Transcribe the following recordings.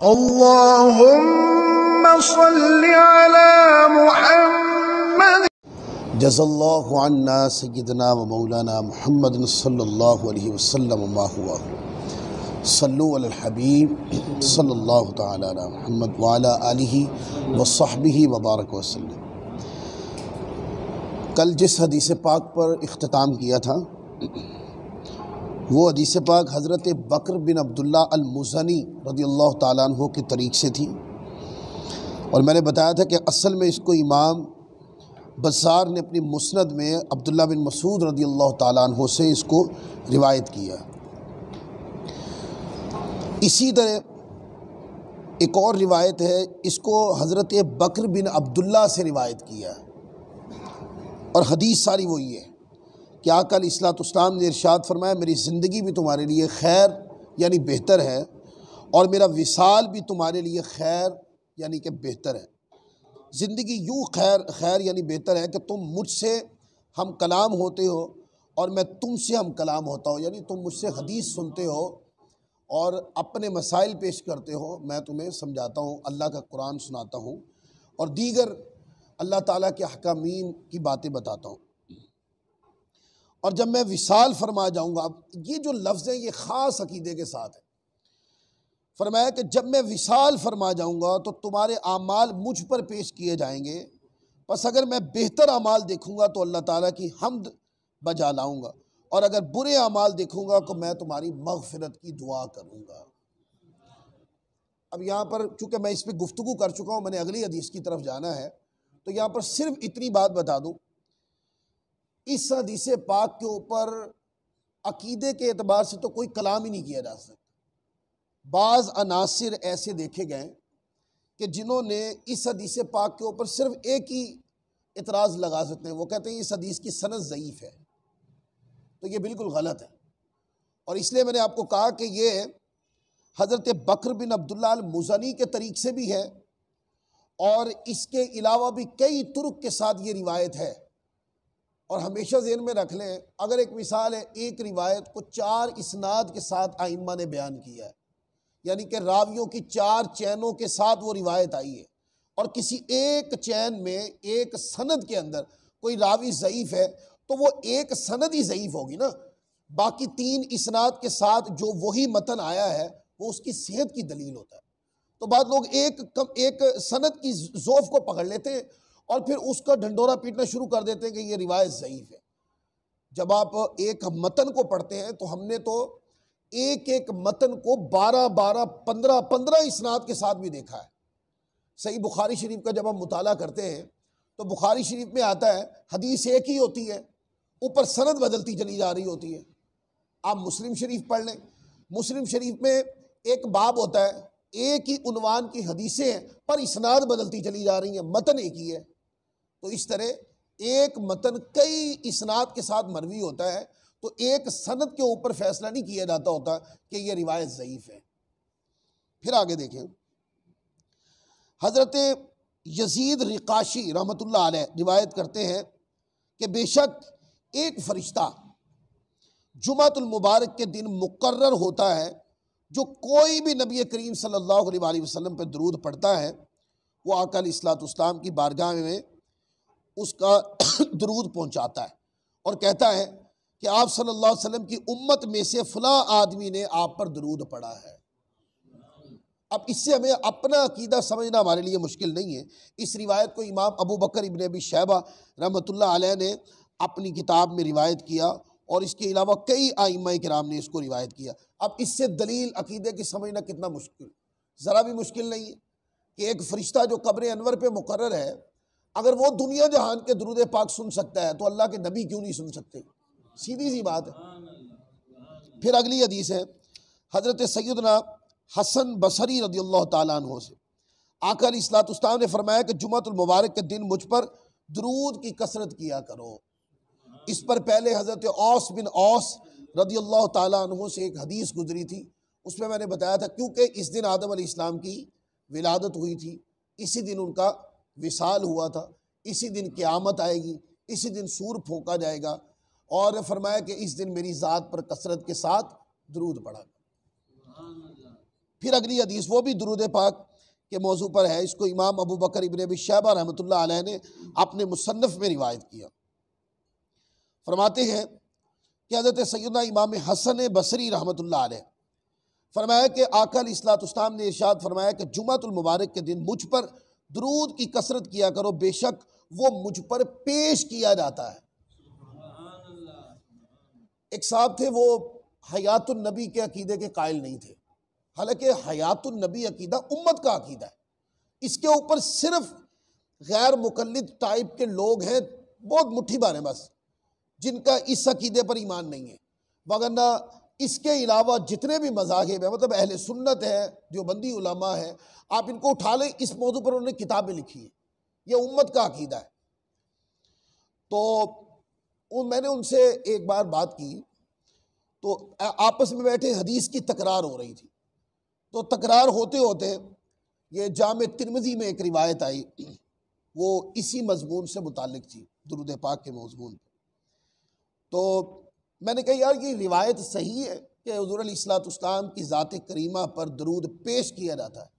अल्लाहुम्मा सल्लि अला मुहम्मद। जज़ल्लाहु अन्ना सय्यदना व मौलाना मुहम्मद सल्लल्लाहु अलैहि वसल्लम मा हुआ सल्लु अलल हबीब सल्लल्लाहु तआला अला मुहम्मद व अला आलिहि व सहबिहि व बारक वसल्लम। कल जिस हदीस पाक पर इख्तिताम किया था वो हदीस पाक हज़रत बकर बिन अब्दुल्ला अल-मुज़नी रज़ियल्लाहु ताला अन्हु के तरीक़ से थी और मैंने बताया था कि असल में इसको इमाम बज़्ज़ार ने अपनी मुस्नद में अब्दुल्ला बिन मसूद रज़ियल्लाहु ताला अन्हु से इसको रिवायत किया। इसी तरह एक और रिवायत है, इसको हज़रत बकर बिन अब्दुल्ला से रिवायत किया और हदीस सारी वही है कि आका अलैहिस्सलाम ने इरशाद फरमाया, मेरी ज़िंदगी भी तुम्हारे लिए खैर यानी बेहतर है और मेरा विसाल भी तुम्हारे लिए खैर यानी कि बेहतर है। ज़िंदगी यूँ खैर यानी बेहतर है कि तुम मुझसे हम कलाम होते हो और मैं तुमसे हम कलाम होता हूँ, यानी तुम मुझसे हदीस सुनते हो और अपने मसाइल पेश करते हो, मैं तुम्हें समझाता हूँ, अल्लाह का कुरान सुनाता हूँ और दीगर अल्लाह ताला के अहकामीन की बातें बताता हूँ। और जब मैं विसाल फरमा जाऊँगा, अब ये जो लफ्ज़ हैं ये ख़ास अकीदे के साथ है। फरमाया कि जब मैं विसाल फरमा जाऊँगा तो तुम्हारे आमाल मुझ पर पेश किए जाएंगे, बस अगर मैं बेहतर आमाल देखूँगा तो अल्लाह ताला की हम्द बजा लाऊँगा और अगर बुरे आमाल देखूँगा तो मैं तुम्हारी मग़फ़िरत की दुआ करूँगा। अब यहाँ पर चूँकि मैं इस पर गुफ्तगू कर चुका हूँ, मैंने अगली हदीस की तरफ जाना है, तो यहाँ पर सिर्फ इतनी बात बता दूँ, इस हदीस पाक के ऊपर अकीदे के एतबार से तो कोई कलाम ही नहीं किया जा सकता। बाज़ अनासिर ऐसे देखे गए कि जिन्होंने इस हदीस पाक के ऊपर सिर्फ एक ही इतराज़ लगा सकते हैं, वो कहते हैं इस हदीस की सनद ज़ईफ़ है, तो ये बिल्कुल गलत है। और इसलिए मैंने आपको कहा कि ये हज़रत बकर बिन अब्दुल्ला अल-मुज़नी के तरीक़ से भी है और इसके अलावा भी कई तुरुक के साथ ये रिवायत है। और हमेशा ज़हन में रख लें, अगर एक मिसाल है, एक रिवायत को 4 इस्नाद के साथ आइम्मा ने बयान किया है, यानी कि रावियों की 4 चैनों के साथ वो रिवायत आई है और किसी एक चैन में एक सनद के अंदर कोई रावी ज़ईफ़ है तो वो एक सनद ही ज़ईफ़ होगी ना, बाकी 3 इस्नाद के साथ जो वही मतन आया है वो उसकी सेहत की दलील होता है। तो बाद लोग एक सनद की ज़ोफ़ को पकड़ लेते हैं और फिर उसका ढंडोरा पीटना शुरू कर देते हैं कि ये रिवायत ज़ईफ़ है। जब आप एक मतन को पढ़ते हैं तो हमने तो एक एक मतन को 12-12, 15-15 इस्नाद के साथ भी देखा है। सही बुखारी शरीफ का जब हम मुताला करते हैं तो बुखारी शरीफ में आता है हदीस एक ही होती है, ऊपर सनद बदलती चली जा रही होती है। आप मुस्लिम शरीफ पढ़ लें, मुस्लिम शरीफ में एक बाब होता है, एक ही उन्वान की हदीसें हैं पर इस्नाद बदलती चली जा रही हैं, मतन एक ही है। तो इस तरह एक मतन कई इस्नाद के साथ मरवी होता है, तो एक सनद के ऊपर फैसला नहीं किया जाता होता कि यह रिवायत ज़ईफ़ है। फिर आगे देखें, हज़रत यजीद रिकाशी रहमतुल्लाह अलैह रिवायत करते हैं कि बेशक एक फ़रिश्ता जुमातुल मुबारक के दिन मुकर्रर होता है, जो कोई भी नबी करीम सल्लल्लाहु अलैहि वसल्लम पर दरूद पढ़ता है वो आका अलैहिस्सलाम की बारगाह में उसका दरूद पहुँचाता है और कहता है कि आप सल्लल्लाहु अलैहि वसल्लम की उम्मत में से फ़लाँ आदमी ने आप पर दरूद पढ़ा है। अब इससे हमें अपना अकीदा समझना हमारे लिए मुश्किल नहीं है। इस रिवायत को इमाम अबू बकर इब्न अबी शैबा रहमतुल्लाह अलैह ने अपनी किताब में रिवायत किया और इसके अलावा कई आइम्मा किराम ने इसको रिवायत किया। अब इससे दलील अकीदे की समझना कितना मुश्किल, ज़रा भी मुश्किल नहीं है कि एक फ़रिश्ता जो कब्र अनवर पे मुकर्रर है, अगर वो दुनिया जहान के दुरूद पाक सुन सकता है तो अल्लाह के नबी क्यों नहीं सुन सकते? सीधी सी बात है। फिर अगली हदीस है हज़रत सैयदना हसन बसरी रज़ियल्लाहु ताला अन्हु से, आका अलैहिस्सलाम ने फरमाया कि जुमातुल मुबारक के दिन मुझ पर दुरूद की कसरत किया करो। इस पर पहले हज़रत औस बिन औस रज़ियल्लाहु ताला अन्हु से एक हदीस गुजरी थी, उसमें मैंने बताया था क्योंकि इस दिन आदम अलैहिस्सलाम की विलादत हुई थी, इसी दिन उनका विसाल हुआ था, इसी दिन क़यामत आएगी, इसी दिन सूर फूंका जाएगा और फरमाया कि इस दिन मेरी ज़ात पर कसरत के साथ दरूद पढ़ा। फिर अगली हदीस वो भी दुरूद पाक के मौजू पर है। इसको इमाम अबू बकर इब्न अबी शैबा रहमतुल्लाह अलैह ने अपने मुसन्नफ़ में रिवायत किया। फरमाते हैं कि हज़रत सैयदना इमाम हसन बसरी रहमतुल्लाह अलैह फरमाया कि आका अलैहिस्सलाम ने इरशाद फरमाया कि जुमातुल मुबारक के दिन मुझ पर दुरूद की कसरत किया करो, बेशक वो मुझ पर पेश किया जाता है। एक साहब थे, वो हयातुन नबी के अकीदे के कायल नहीं थे, हालांकि हयातुन नबी अकीदा उम्मत का अकीदा है। इसके ऊपर सिर्फ गैर मुकल्लिद टाइप के लोग हैं, बहुत मुट्ठी बार हैं बस, जिनका इस अकीदे पर ईमान नहीं है। वगरना इसके अलावा जितने भी मज़ाहिब है, मतलब अहले सुन्नत है, देवबंदी उलमा है, आप इनको उठा लें, इस मौजू पर उन्होंने किताबें लिखी है। यह उम्मत का अकीदा है। तो मैंने उनसे एक बार बात की, तो आपस में बैठे हदीस की तकरार हो रही थी। तो तकरार होते होते ये जामे तिरमिज़ी में एक रिवायत आई, वो इसी मजमून से मुताल्लिक थी, दुरूद पाक के मजमून। तो मैंने कहा यार ये रिवायत सही है कि हुज़ूर अलैहिस्सलाम की ज़ात करीमा पर दरूद पेश किया जाता है?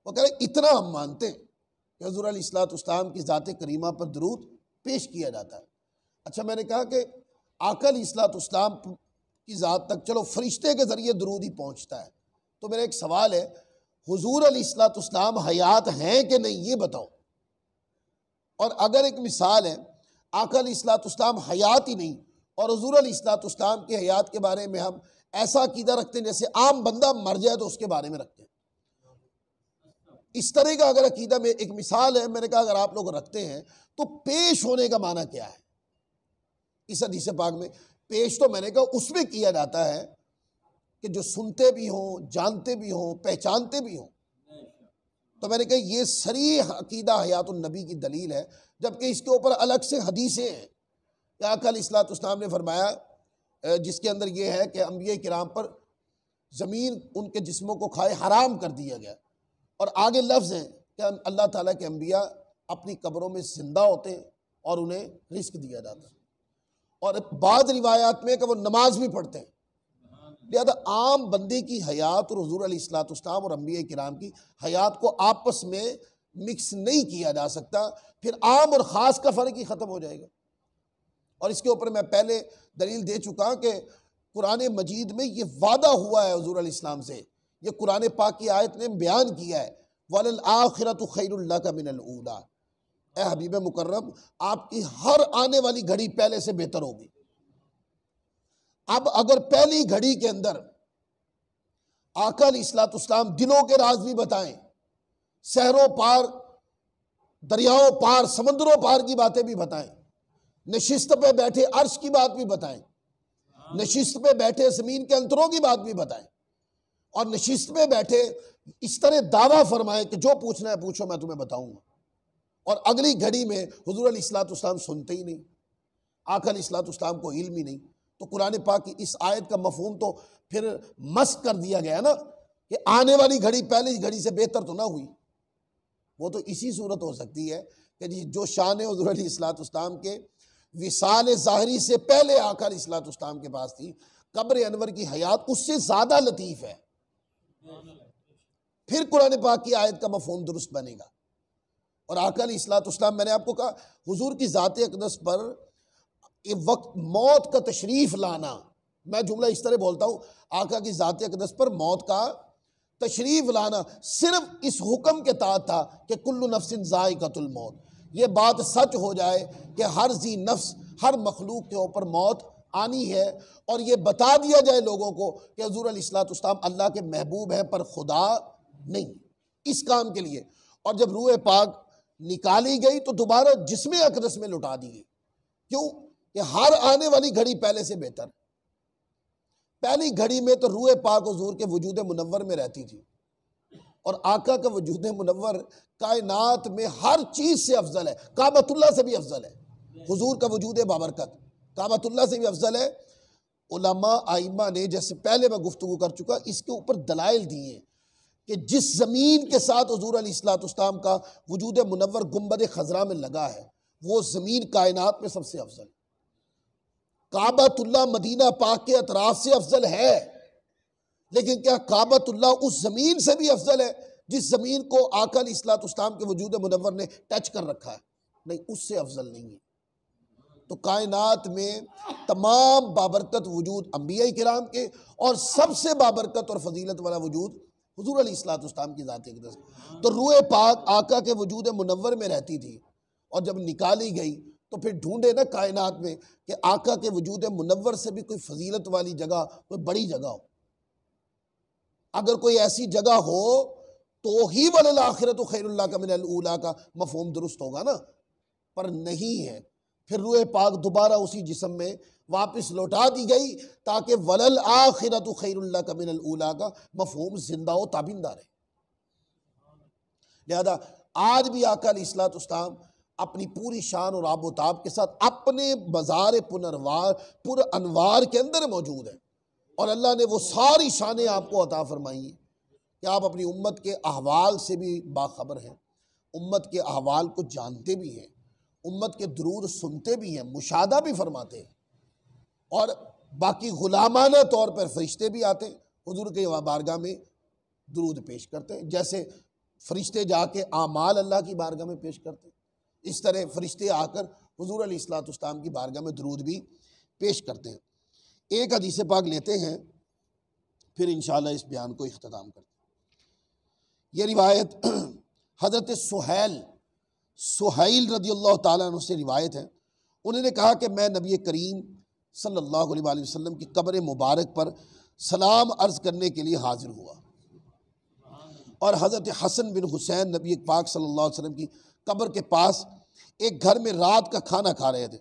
वो कह रहे इतना हम मानते हैं कि हुज़ूर अलैहिस्सलाम की ज़ात करीमा पर दरूद पेश किया जाता है। अच्छा, मैंने कहा कि आका अलैहिस्सलाम की ज़ात तक चलो फरिश्ते के ज़रिए दरूद ही पहुँचता है, तो मेरा एक सवाल है, हुज़ूर अलैहिस्सलाम हयात हैं कि नहीं, ये बताओ। और अगर एक मिसाल है, आका अलैहिस्सलाम हयात ही नहीं और हुज़ूर अलैहिस्सलाम के हयात के बारे में हम ऐसा अकीदा रखते हैं जैसे आम बंदा मर जाए तो उसके बारे में रखते हैं, इस तरह का अगर अकीदा में एक मिसाल है, मैंने कहा अगर आप लोग रखते हैं तो पेश होने का माना क्या है? इस हदीस पाक में पेश तो मैंने कहा उसमें किया जाता है कि जो सुनते भी हों, जानते भी हों, पहचानते भी हों। तो मैंने कहा ये सरी अकीदा हयातुन नबी की दलील है, जबकि इसके ऊपर अलग से हदीसें हैं। आका अलैहिस्सलाम ने फरमाया जिसके अंदर यह है कि अंबिया किराम पर ज़मीन उनके जिस्मों को खाए हराम कर दिया गया, और आगे लफ्ज़ हैं कि अल्लाह ताला के अंबिया अपनी कब्रों में जिंदा होते हैं और उन्हें रिस्क दिया जाता है, और बाद रिवायात में कि वो नमाज भी पढ़ते हैं। लिहाजा आम बंदे की हयात और हुज़ूर अलैहिस्सलाम और अंबिया किराम की हयात को आपस में मिक्स नहीं किया जा सकता, फिर आम और ख़ास का फ़र्क ही ख़त्म हो जाएगा। और इसके ऊपर मैं पहले दलील दे चुका कि कुरान मजीद में ये वादा हुआ है हुज़ूर अलैहिस्सलाम से, ये कुरान पाक की आयत ने बयान किया है, वलल आखिरतु खैरुल लका मिनल ऊला। ए हबीब मुकर्रम, आपकी हर आने वाली घड़ी पहले से बेहतर होगी। अब अगर पहली घड़ी के अंदर आका अलैहिस्सलाम दिलों के राज भी बताएं, शहरों पार, दरियाओं पार, समंदरों पार की बातें भी बताएं, नशिस्त पे बैठे अर्श की बात भी बताएं, नशिस्त पे बैठे ज़मीन के अंतरों की बात भी बताएं, और नशिस्त पे बैठे इस तरह दावा फरमाएं कि जो पूछना है पूछो, मैं तुम्हें बताऊंगा। और अगली घड़ी में हुज़ूर अलैहिस्सलाम सुनते ही नहीं, आका अलैहिस्सलाम को इल्म ही नहीं। तो कुरान पाक की इस आयत का मफहूम तो फिर मस्क कर दिया गया ना कि आने वाली घड़ी पहली घड़ी से बेहतर तो ना हुई। वो तो इसी सूरत हो सकती है कि जो शान है हुज़ूर अलैहिस्सलाम के विसाल ज़ाहरी से पहले आका अलैहिस्सलाम के पास थी, कब्र अनवर की हयात उससे ज़्यादा लतीफ़ है, फिर कुरान पाक की आयत का मफहूम दुरुस्त बनेगा। और आका अलैहिस्सलाम, मैंने आपको कहा हुजूर की ज़ात अक़दस पर ये वक्त मौत का तशरीफ़ लाना, मैं जुमला इस तरह बोलता हूँ, आका की ज़ात अक़दस पर मौत का तशरीफ़ लाना सिर्फ इस हुक्म के तहत था कि कुल्लु नफ्सिन ज़ाइक़तुल मौत। ये बात सच हो जाए कि हर जी नफ्स, हर मखलूक के ऊपर मौत आनी है, और ये बता दिया जाए लोगों को कि हुज़ूर अलैहिस्सलाम अल्लाह के महबूब हैं पर खुदा नहीं, इस काम के लिए। और जब रूह पाक निकाली गई तो दोबारा जिस्म अक़दस में लुटा दी गई। क्यों? कि हर आने वाली घड़ी पहले से बेहतर। पहली घड़ी में तो रूह पाक हुज़ूर के वजूद मुनव्वर में रहती थी, और आका का वजूद मुनव्वर कायनात में हर चीज़ से अफजल है, काबतुल्लाह से भी अफजल है। हुज़ूर का वजूद बाबरकत काबतुल्लाह से भी अफजल है। उलमा आइमा ने, जैसे पहले मैं गुफ्तगू कर चुका, इसके ऊपर दलाइल दिए कि जिस ज़मीन के साथ हुज़ूर अलैहिस्सलाम का वजूद मुनव्वर गुंबद खज़रा में लगा है, वो ज़मीन कायनात में सबसे अफजल। काबतुल्लाह मदीना पाक के अतराफ से अफजल है, लेकिन क्या काबतुल्लाह उस ज़मीन से भी अफजल है जिस ज़मीन को आका अलैहिस्सलाम के वजूद मुनव्वर ने टच कर रखा है? नहीं, उससे अफजल नहीं है। तो कायनात में तमाम बाबरकत वजूद अंबिया किराम के और सबसे बाबरकत और फजीलत वाला वजूद हुजूर अलैहिस्सलाम की ज़ात अक़दस। तो रूह पाक आका के वजूद मुनव्वर में रहती थी और जब निकाली गई तो फिर ढूंढे ना कायनात में कि आका के वजूद मुनव्वर से भी कोई फजीलत वाली जगह, कोई बड़ी जगह हो। अगर कोई ऐसी जगह हो तो ही वलल आखिरत खैरुल्लाह का मिनल ऊला का मफहूम दुरुस्त होगा ना, पर नहीं है। फिर रूह पाक दोबारा उसी जिस्म में वापस लौटा दी गई ताकि वलल आखिरत खैरुल्लाह का मिनल ऊला का मफहूम जिंदा हो, ताबिंदा रहे। लिहाजा आज भी आका अलैहिस्सलाम अपनी पूरी शान और आबोताब के साथ अपने मज़ार पुर अनवार के अंदर मौजूद है और अल्लाह ने वो सारी शानें आपको अता फरमाई हैं कि आप अपनी उम्मत के अहवाल से भी बाखबर हैं, उम्मत के अहवाल को जानते भी हैं, उम्मत के दुरूद सुनते भी हैं, मुशाहदा भी फरमाते हैं और बाकी गुलामाना तौर पर फरिश्ते भी आते हैं हुजूर के बारगाह में दुरूद पेश करते हैं। जैसे फरिश्ते जाके आमाल अल्लाह की बारगाह में पेश करते हैं, इस तरह फरिश्ते आकर हुजूर अलैहिस्सलाम की बारगाह में दुरूद भी पेश करते हैं। एक हदीस पाक लेते हैं, फिर इंशाअल्लाह इस बयान को इख्तिताम करते हैं। ये रिवायत हज़रत सुहैल रदियल्लाहु ताला अन्हु से रिवायत है। उन्होंने कहा कि मैं नबी करीम सल्लल्लाहु अलैहि वसल्लम की कब्र मुबारक पर सलाम अर्ज़ करने के लिए हाजिर हुआ और हज़रत हसन बिन हुसैन नबी पाक सल्लल्लाहु अलैहि वसल्लम की कब्र के पास एक घर में रात का खाना खा रहे थे।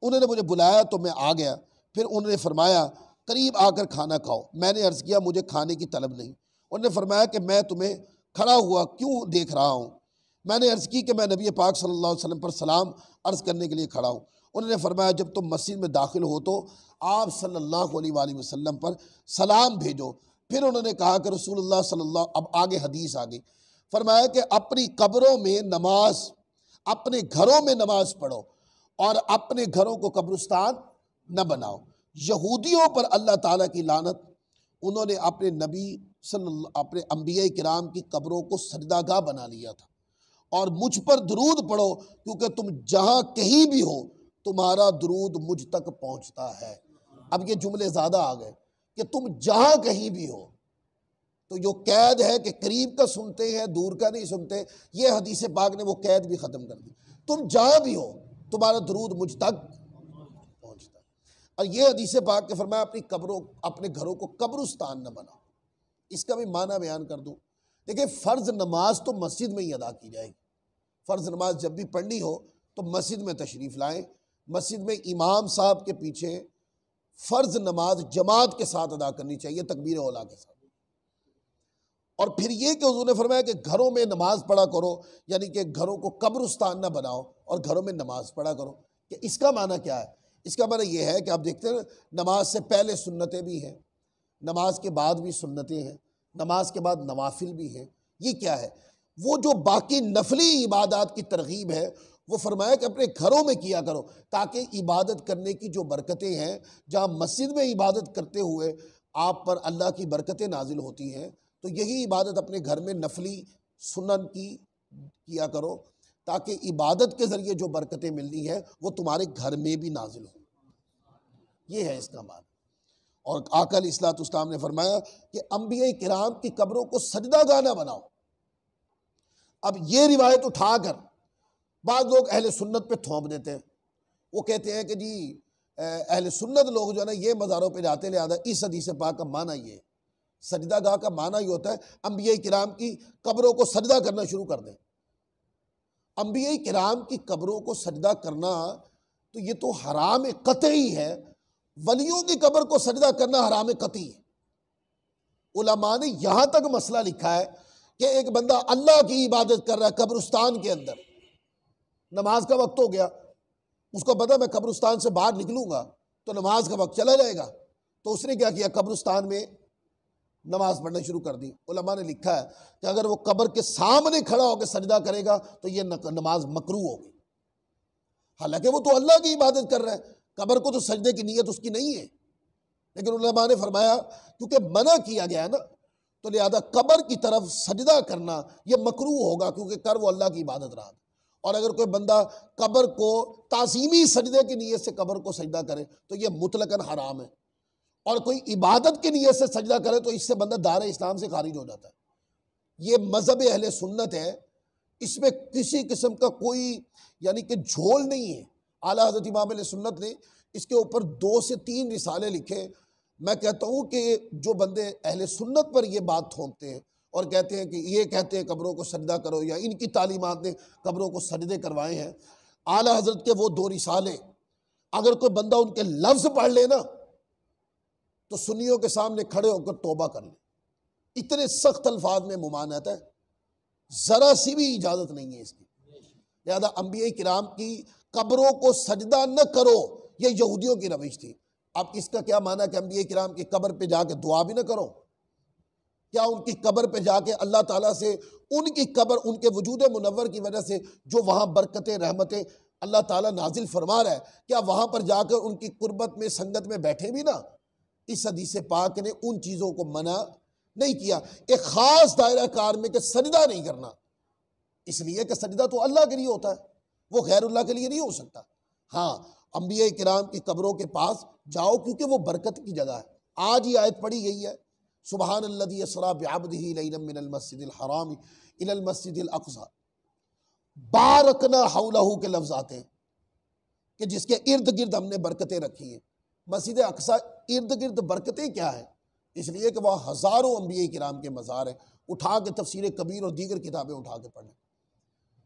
उन्होंने मुझे बुलाया तो मैं आ गया। फिर उन्होंने फरमाया करीब आकर खाना खाओ। मैंने अर्ज़ किया मुझे खाने की तलब नहीं। उन्होंने फरमाया कि मैं तुम्हें खड़ा हुआ क्यों देख रहा हूँ। मैंने अर्ज़ की कि मैं नबी पाक सल्लल्लाहु अलैहि वसल्लम पर सलाम अर्ज़ करने के लिए खड़ा हूँ। उन्होंने फरमाया जब तुम मस्जिद में दाखिल हो तो आप सल्लल्लाहु अलैहि वसल्लम पर सलाम भेजो। फिर उन्होंने कहा कि रसूलुल्लाह सल्लल्लाहु, अब आगे हदीस आ गई, फरमाया कि अपनी कब्रों में नमाज, अपने घरों में नमाज पढ़ो और अपने घरों को कब्रिस्तान न बनाओ। यहूदियों पर अल्लाह ताला की लानत, उन्होंने अपने नबी अपने अंबिया किराम की कब्रों को सजदागाह बना लिया था। और मुझ पर दुरूद पढ़ो क्योंकि तुम जहाँ कहीं भी हो तुम्हारा दुरूद मुझ तक पहुँचता है। अब ये जुमले ज़्यादा आ गए कि तुम जहाँ कहीं भी हो, तो जो कैद है कि करीब का सुनते हैं दूर का नहीं सुनते, ये हदीस पाक ने वो कैद भी ख़त्म कर दी। तुम जहाँ भी हो तुम्हारा दुरूद मुझ तक पहुँचता है। और ये हदीस पाक के फरमाया अपनी कब्रों, अपने घरों को कब्रिस्तान न बनाओ। इसका भी माना बयान कर दूँ। देखिए, फ़र्ज़ नमाज तो मस्जिद में ही अदा की जाएगी। फ़र्ज़ नमाज जब भी पढ़नी हो तो मस्जिद में तशरीफ़ लाएँ। मस्जिद में इमाम साहब के पीछे फ़र्ज़ नमाज जमात के साथ अदा करनी चाहिए, तकबीर औला के साथ। और फिर ये कि हुज़ूर ने फरमाया कि घरों में नमाज पढ़ा करो, यानी कि घरों को कब्रिस्तान ना बनाओ और घरों में नमाज पढ़ा करो। कि इसका माना क्या है? इसका माना ये है कि आप देखते हैं नमाज से पहले सुन्नतें भी हैं, नमाज के बाद भी सुन्नतें हैं, नमाज के बाद नवाफिल भी हैं। ये क्या है? वो जो बाकी नफली इबादत की तरगीब है वो फरमाया कि अपने घरों में किया करो ताकि इबादत करने की जो बरकतें हैं, जहाँ मस्जिद में इबादत करते हुए आप पर अल्लाह की बरकतें नाजिल होती हैं, तो यही इबादत अपने घर में नफली सुन्नत की किया करो ताकि इबादत के ज़रिए जो बरकतें मिलनी है वो तुम्हारे घर में भी नाजिल हो। ये है इसका माना। और आका अलैहिस्सलाम ने फरमाया कि अंबिया किराम की कब्रों को सजदागाह ना बनाओ। अब ये रिवायत उठाकर बाद लोग अहले सुन्नत पे थोप देते हैं। वो कहते हैं कि जी अहले सुन्नत लोग जो है ना ये मज़ारों पे जाते, लिहाजा इस हदीस पाक का माना ये, सजदागाह का माना ये होता है अंबिया किराम की कब्रों को सजदा करना शुरू कर दें। अंबिया किराम की कब्रों को सजदा करना तो ये तो हराम कतई है। वलियों की कब्र को सजदा करना हराम कतई है। उलमा ने यहाँ तक मसला लिखा है कि एक बंदा अल्लाह की इबादत कर रहा है कब्रिस्तान के अंदर, नमाज का वक्त हो गया, उसको पता मैं कब्रिस्तान से बाहर निकलूंगा तो नमाज का वक्त चला जाएगा, तो उसने क्या किया, कब्रिस्तान में नमाज पढ़ना शुरू कर दी। उलमा ने लिखा है कि अगर वो कब्र के सामने खड़ा होकर सजदा करेगा तो ये नमाज मकरूह होगी। हालांकि वो तो अल्लाह की इबादत कर रहा है, कब्र को तो सजदे की नीयत उसकी नहीं है, लेकिन उलमा ने फरमाया क्योंकि मना किया गया है ना, तो लिहाजा कब्र की तरफ सजदा करना ये मकरूह होगा, क्योंकि कर वो अल्लाह की इबादत रहा। और अगर कोई बंदा कब्र को ताज़ीमी सजदे की नीयत से कब्र को सजदा करे तो ये मुतलकन हराम है, और कोई इबादत की नीयत से सजदा करे तो इससे बंदा दायरे इस्लाम से खारिज हो जाता है। ये मज़हब अहले सुन्नत है, इसमें किसी किस्म का कोई यानी कि झोल नहीं है। आला हज़रत इमाम अहले सुन्नत ने इसके ऊपर 2 से 3 रिसाले लिखे। मैं कहता हूँ कि जो बंदे अहले सुन्नत पर ये बात थोपते हैं और कहते हैं कि ये कहते हैं कब्रों को सजदा करो, या इनकी तालीमात ने कब्रों को सजदे करवाए हैं, आला हज़रत के वो 2 रिसाले अगर कोई बंदा उनके लफ्ज़ पढ़ ले ना तो सुन्नियों के सामने खड़े होकर तौबा कर ले। इतने सख्त अल्फाज में मुमानत है, ज़रा सी भी इजाज़त नहीं है इसकी। लिहाजा अंबिया किराम की कब्रों को सजदा न करो, ये यहूदियों की रविश थी। अब इसका क्या माना कि अंबिया किराम की कब्र पे जाके दुआ भी न करो? क्या उनकी कब्र पे जाके अल्लाह ताला से उनकी कब्र, उनके वजूद मुनव्वर की वजह से जो वहाँ बरकतें रहमतें अल्लाह ताला नाजिल फरमा रहा है, क्या वहाँ पर जाकर उनकी कुर्बत में संगत में बैठे भी ना? इस हदीस पाक ने उन चीज़ों को मना नहीं किया। एक ख़ास दायरा कार में कि सजदा नहीं करना, इसलिए कि सजदा तो अल्लाह के लिए होता है, वो गैरुल्लाह के लिए नहीं हो सकता। हाँ, अंबिया किराम की कब्रों के पास जाओ क्योंकि वो बरकत की जगह है। आज ही आयत पढ़ी गई है, सुबहानल्लज़ी अस्रा बिअब्दिही लैलन मिनल मस्जिदिल हराम इलल मस्जिदिल अक़सा, बारकना हौलहू के लफ्ज़ आते हैं कि जिसके इर्द गिर्द हमने बरकतें रखी हैं। मस्जिद अक़सा इर्द गिर्द बरकतें क्या है? इसलिए कि वह हज़ारों अंबिया किराम के मज़ार हैं। उठा के तफसीर कबीर और दीगर किताबें उठा के पढ़ें,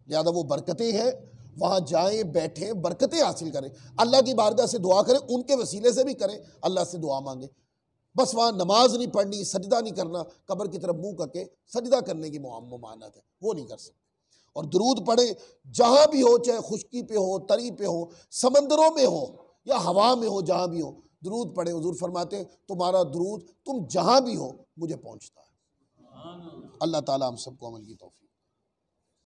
लिहाजा वो बरकतें हैं, वहाँ जाएं, बैठें, बरकतें हासिल करें, अल्लाह की बारगाह से दुआ करें, उनके वसीले से भी करें, अल्लाह से दुआ मांगे। बस वहाँ नमाज नहीं पढ़नी, सजदा नहीं करना, कब्र की तरफ मुँह करके सजदा करने की मुमानत है, वो नहीं कर सकते। और दुरूद पढ़े जहाँ भी हो, चाहे खुशकी पे हो, तरी पे हो, समंदरों में हो या हवा में हो, जहाँ भी हो दुरूद पढ़े। हुजूर फरमाते हैं तुम्हारा दुरूद तुम जहाँ भी हो मुझे पहुँचता है। अल्लाह ताला हम सबको अमल की तौफीक